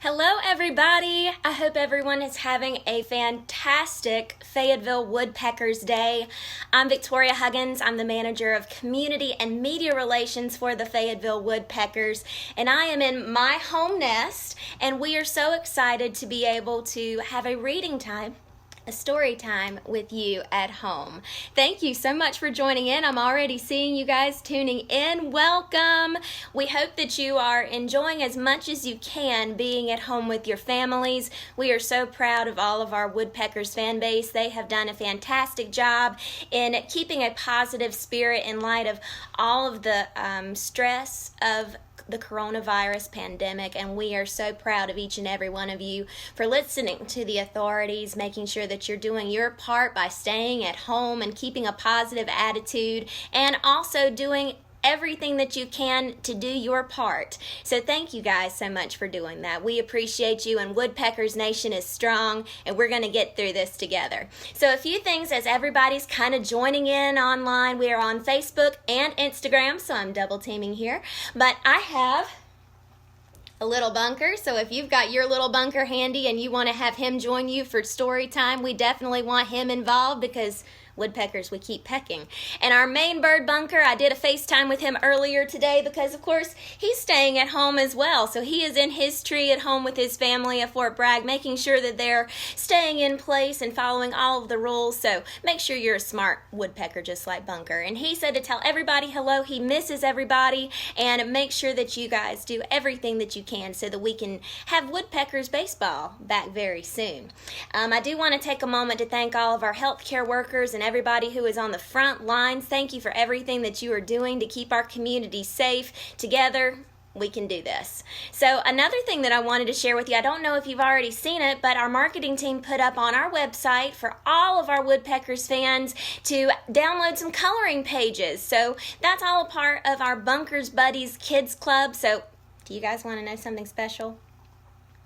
Hello everybody! I hope everyone is having a fantastic Fayetteville Woodpeckers Day. I'm Victoria Huggins. I'm the manager of Community and Media Relations for the Fayetteville Woodpeckers, and I am in my home nest, and we are so excited to be able to have a reading time, a story time with you at home. Thank you so much for joining in. I'm already seeing you guys tuning in. Welcome. We hope that you are enjoying as much as you can being at home with your families. We are so proud of all of our Woodpeckers fan base. They have done a fantastic job in keeping a positive spirit in light of all of the stress of the coronavirus pandemic, and we are so proud of each and every one of you for listening to the authorities, making sure that you're doing your part by staying at home and keeping a positive attitude, and also doing everything that you can to do your part. So thank you guys so much for doing that. We appreciate you, and Woodpeckers Nation is strong, and we're going to get through this together. So a few things as everybody's kind of joining in online. We are on Facebook and Instagram, so I'm double teaming here. But I have a little bunker, so if you've got your little bunker handy and you want to have him join you for story time, we definitely want him involved because woodpeckers, we keep pecking. And our main bird bunker, I did a FaceTime with him earlier today because, of course, he's staying at home as well. So he is in his tree at home with his family at Fort Bragg, making sure that they're staying in place and following all of the rules. So make sure you're a smart woodpecker just like Bunker. And he said to tell everybody hello. He misses everybody, and make sure that you guys do everything that you can so that we can have Woodpeckers baseball back very soon. I do want to take a moment to thank all of our healthcare workers and everybody who is on the front lines. Thank you for everything that you are doing to keep our community safe. Together, we can do this. So another thing that I wanted to share with you, I don't know if you've already seen it, but our marketing team put up on our website for all of our Woodpeckers fans to download some coloring pages. So that's all a part of our Bunkers Buddies Kids Club. So do you guys want to know something special?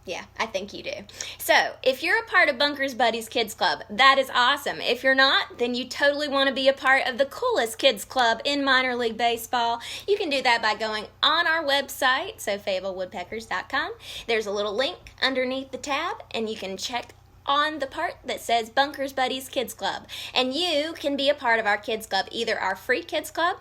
Yeah, I think you do. So, if you're a part of Bunkers Buddies Kids Club, that is awesome. If you're not, then you totally want to be a part of the coolest kids club in minor league baseball. You can do that by going on our website, so FayettevilleWoodpeckers.com. There's a little link underneath the tab, and you can check on the part that says Bunkers Buddies Kids Club. And you can be a part of our kids club, either our free kids club,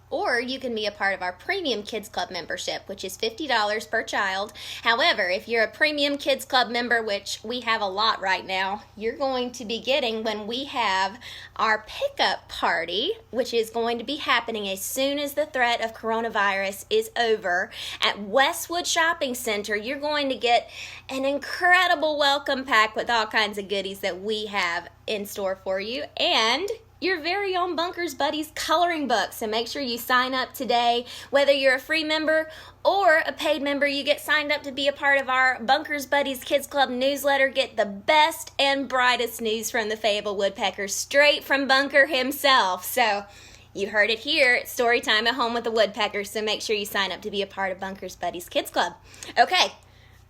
or you can be a part of our Premium Kids Club membership, which is $50 per child. However, if you're a Premium Kids Club member, which we have a lot right now, you're going to be getting when we have our pickup party, which is going to be happening as soon as the threat of coronavirus is over at Westwood Shopping Center. You're going to get an incredible welcome pack with all kinds of goodies that we have in store for you, and your very own Bunkers Buddies coloring book. So make sure you sign up today. Whether you're a free member or a paid member, you get signed up to be a part of our Bunkers Buddies Kids Club newsletter. Get the best and brightest news from the Fayetteville Woodpeckers straight from Bunker himself. So you heard it here. It's story time at home with the Woodpeckers. So make sure you sign up to be a part of Bunkers Buddies Kids Club. Okay,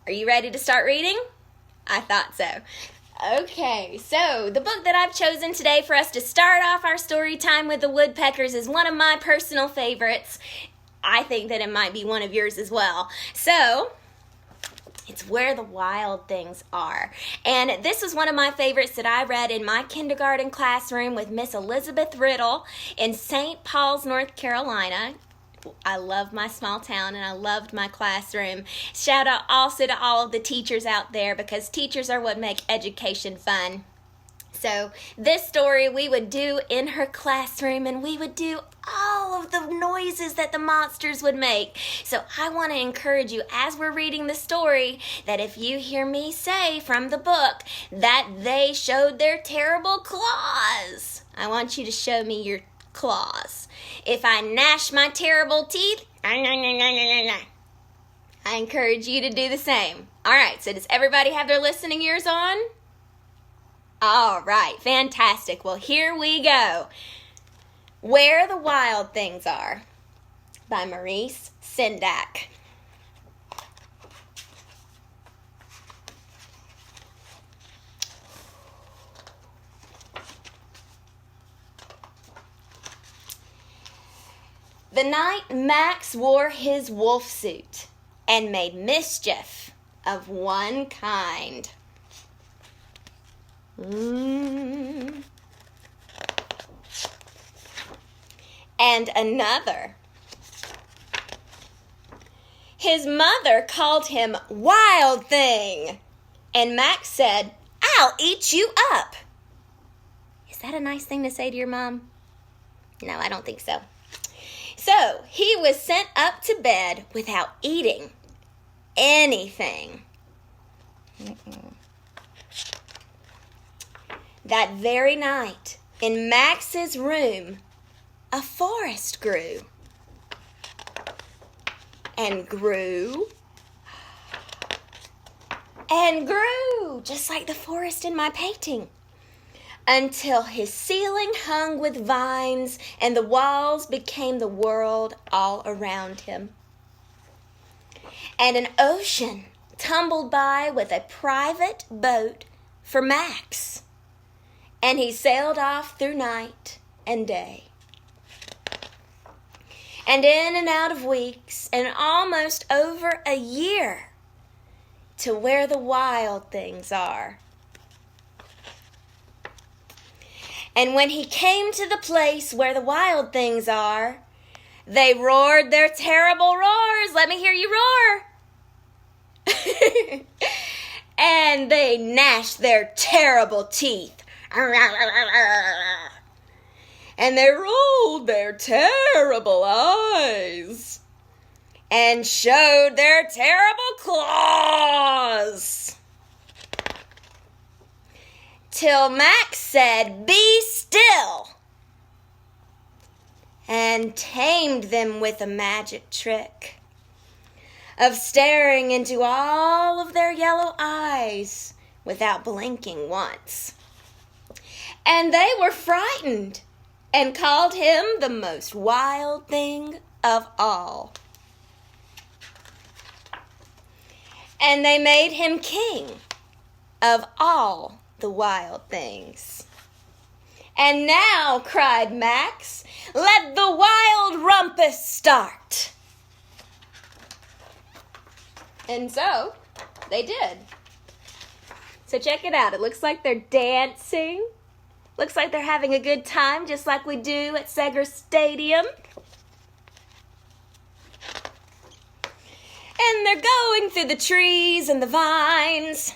are you ready to start reading? I thought so. Okay, so the book that I've chosen today for us to start off our story time with the Woodpeckers is one of my personal favorites. I think that it might be one of yours as well. So it's Where the Wild Things Are. And this was one of my favorites that I read in my kindergarten classroom with Miss Elizabeth Riddle in St. Paul's, North Carolina. I love my small town, and I loved my classroom. Shout out also to all of the teachers out there, because teachers are what make education fun. So this story we would do in her classroom, and we would do all of the noises that the monsters would make. So I want to encourage you, as we're reading the story, that if you hear me say from the book that they showed their terrible claws, I want you to show me your claws. If I gnash my terrible teeth, I encourage you to do the same. All right, so does everybody have their listening ears on? All right, fantastic. Well, here we go. Where the Wild Things Are by Maurice Sendak. The night Max wore his wolf suit and made mischief of one kind. And another. His mother called him Wild Thing, and Max said, "I'll eat you up." Is that a nice thing to say to your mom? No, I don't think so. So he was sent up to bed without eating anything. That very night, in Max's room, a forest grew. And grew. And grew, just like the forest in my painting, until his ceiling hung with vines and the walls became the world all around him. And an ocean tumbled by with a private boat for Max, and he sailed off through night and day. And in and out of weeks, and almost over a year, to where the wild things are. And when he came to the place where the wild things are, they roared their terrible roars. Let me hear you roar. And they gnashed their terrible teeth. And they rolled their terrible eyes and showed their terrible claws. Till Max said, "Be still," and tamed them with a magic trick of staring into all of their yellow eyes without blinking once. And they were frightened and called him the most wild thing of all. And they made him king of all the wild things. And now, cried Max, let the wild rumpus start. And so they did. So check it out. It looks like they're dancing. Looks like they're having a good time, just like we do at Seger Stadium. And they're going through the trees and the vines.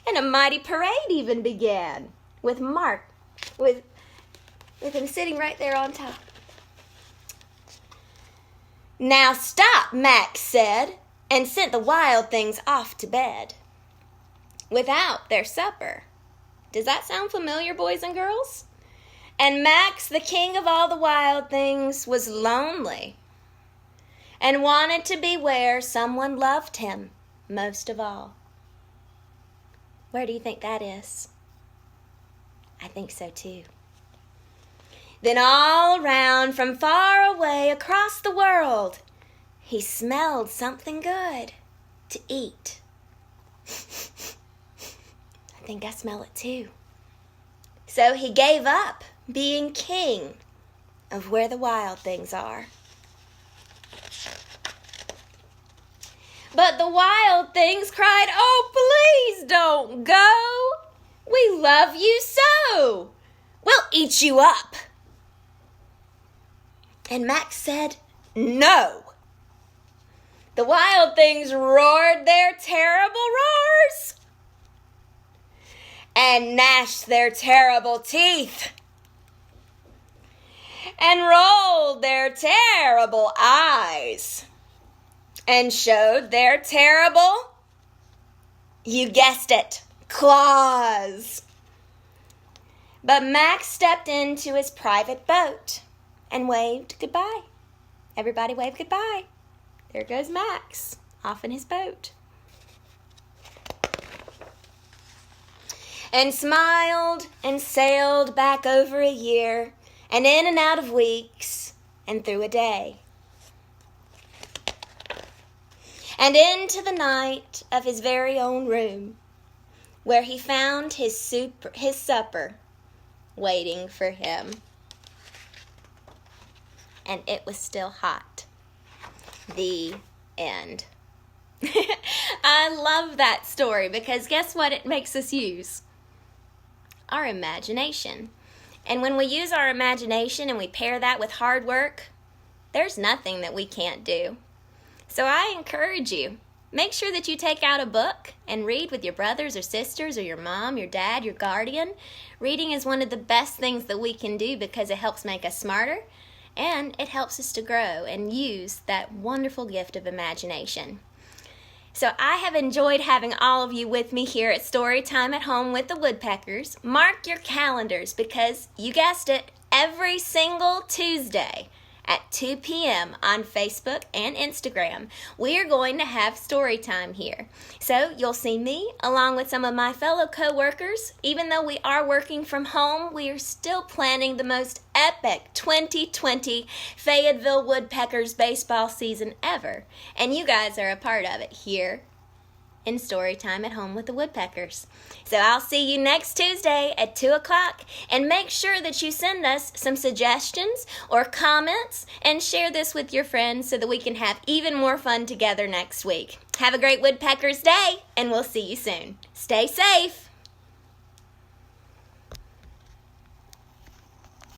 And a mighty parade even began with Mark, with him sitting right there on top. Now stop, Max said, and sent the wild things off to bed without their supper. Does that sound familiar, boys and girls? And Max, the king of all the wild things, was lonely and wanted to be where someone loved him most of all. Where do you think that is? I think so too. Then all around, from far away across the world, he smelled something good to eat. I think I smell it too. So he gave up being king of where the wild things are. But the wild things cried, "Oh, please don't go. We love you so. We'll eat you up." And Max said, "No." The wild things roared their terrible roars and gnashed their terrible teeth and rolled their terrible eyes and showed their terrible, you guessed it, claws. But Max stepped into his private boat and waved goodbye. Everybody waved goodbye. There goes Max, off in his boat. And smiled and sailed back over a year, and in and out of weeks, and through a day. And into the night of his very own room, where he found his supper waiting for him. And it was still hot. The end. I love that story because guess what it makes us use? Our imagination. And when we use our imagination and we pair that with hard work, there's nothing that we can't do. So I encourage you, make sure that you take out a book and read with your brothers or sisters or your mom, your dad, your guardian. Reading is one of the best things that we can do because it helps make us smarter and it helps us to grow and use that wonderful gift of imagination. So I have enjoyed having all of you with me here at Storytime at Home with the Woodpeckers. Mark your calendars because, you guessed it, every single Tuesday at 2 p.m. on Facebook and Instagram, we are going to have story time here. So you'll see me along with some of my fellow co-workers. Even though we are working from home, we are still planning the most epic 2020 Fayetteville Woodpeckers baseball season ever. And you guys are a part of it here in Storytime at Home with the Woodpeckers. So I'll see you next Tuesday at 2 o'clock, and make sure that you send us some suggestions or comments and share this with your friends so that we can have even more fun together next week. Have a great Woodpeckers Day, and we'll see you soon. Stay safe.